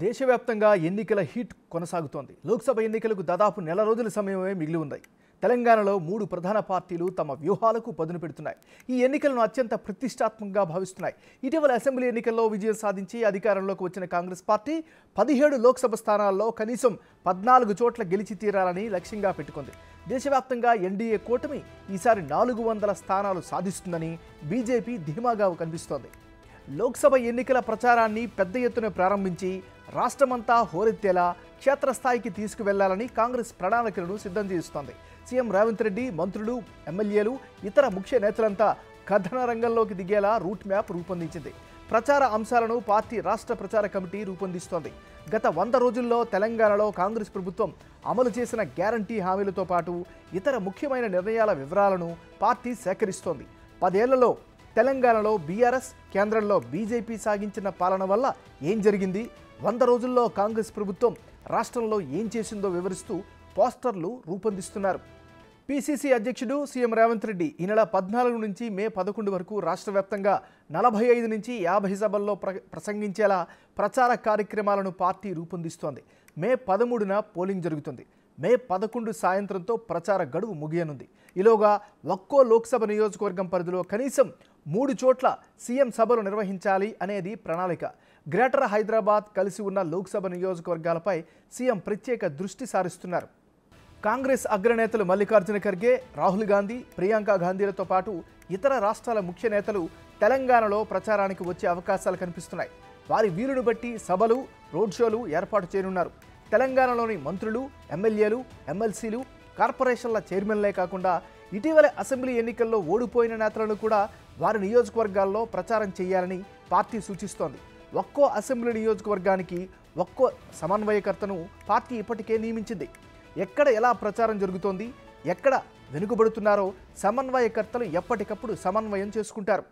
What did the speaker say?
దేశవ్యాప్తంగా ఎన్నికల హీట్ కొనసాగుతోంది. లోక్సభ ఎన్నికలకు దాదాపు నెల రోజుల సమయమే మిగిలి ఉంది. తెలంగాణలో 3 ప్రధాన పార్టీలు తమ వ్యూహాలకు పదును పెడుతున్నాయి. ఈ ఎన్నికలను అత్యంత ప్రతిష్టాత్మకంగా భావిస్తున్నాయి. ఇటీవల అసెంబ్లీ ఎన్నికల్లో విజయం సాధించి అధికారంలోకి వచ్చిన కాంగ్రెస్ పార్టీ 17 లోక్సభ స్థానాల్లో కనీసం 14 చోట్ల గెలిచి తీరాలని లక్ష్యంగా పెట్టుకుంది. దేశవ్యాప్తంగా ఎన్డీఏ కూటమి ఈసారి 400 స్థానాలు సాధిస్తుందని బీజేపీ ధీమాగా కనిపిస్తోంది. లోక్సభ ఎన్నికల ప్రచారాన్ని పెద్ద ఎత్తున ప్రారంభించి రాష్ట్రమంతా హోరెత్తేలా క్షేత్రస్థాయికి తీసుకువెళ్లాలని కాంగ్రెస్ ప్రణాళికలను సిద్ధం చేస్తోంది. సీఎం రేవంత్ రెడ్డి, మంత్రులు, ఎమ్మెల్యేలు, ఇతర ముఖ్య నేతలంతా కథన రంగంలోకి దిగేలా రూట్ మ్యాప్ రూపొందించింది. ప్రచార అంశాలను పార్టీ రాష్ట్ర ప్రచార కమిటీ రూపొందిస్తోంది. గత 100 రోజుల్లో తెలంగాణలో కాంగ్రెస్ ప్రభుత్వం అమలు చేసిన గ్యారంటీ హామీలతో పాటు ఇతర ముఖ్యమైన నిర్ణయాల వివరాలను పార్టీ సేకరిస్తోంది. 10 ఏళ్లలో తెలంగాణలో బీఆర్ఎస్, కేంద్రంలో బీజేపీ సాగించిన పాలన వల్ల ఏం జరిగింది, 100 రోజుల్లో కాంగ్రెస్ ప్రభుత్వం రాష్ట్రంలో ఏం చేసిందో వివరిస్తూ పోస్టర్లు రూపొందిస్తున్నారు. పీసీసీ అధ్యక్షుడు సీఎం రేవంత్ రెడ్డి ఈ నెల 14 నుంచి మే 11 వరకు రాష్ట్ర వ్యాప్తంగా 45 నుంచి 50 సభల్లో ప్రసంగించేలా ప్రచార కార్యక్రమాలను పార్టీ రూపొందిస్తోంది. మే 13న పోలింగ్ జరుగుతుంది. మే 11 సాయంత్రంతో ప్రచార గడువు ముగియనుంది. ఈలోగా ఒక్కో లోక్సభ నియోజకవర్గం పరిధిలో కనీసం 3 చోట్ల సీఎం సభలు నిర్వహించాలి అనేది ప్రణాళిక. గ్రేటర్ హైదరాబాద్ కలిసి ఉన్న లోక్సభ నియోజకవర్గాలపై సీఎం ప్రత్యేక దృష్టి సారిస్తున్నారు. కాంగ్రెస్ అగ్రనేతలు మల్లికార్జున ఖర్గే, రాహుల్ గాంధీ, ప్రియాంక గాంధీలతో పాటు ఇతర రాష్ట్రాల ముఖ్య నేతలు తెలంగాణలో ప్రచారానికి వచ్చే అవకాశాలు కనిపిస్తున్నాయి. వారి వీలును బట్టి సభలు, రోడ్ షోలు ఏర్పాటు చేయనున్నారు. తెలంగాణలోని మంత్రులు, ఎమ్మెల్యేలు, ఎమ్మెల్సీలు, కార్పొరేషన్ల చైర్మన్లే కాకుండా ఇటీవల అసెంబ్లీ ఎన్నికల్లో ఓడిపోయిన నేతలను కూడా వారి నియోజకవర్గాల్లో ప్రచారం చేయాలని పార్టీ సూచిస్తోంది. ఒక్కో అసెంబ్లీ నియోజకవర్గానికి ఒక్కో సమన్వయకర్తను పార్టీ ఇప్పటికే నియమించింది. ఎక్కడ ఎలా ప్రచారం జరుగుతోంది, ఎక్కడ వెనుకబడుతున్నారో సమన్వయకర్తలు ఎప్పటికప్పుడు సమన్వయం చేసుకుంటారు.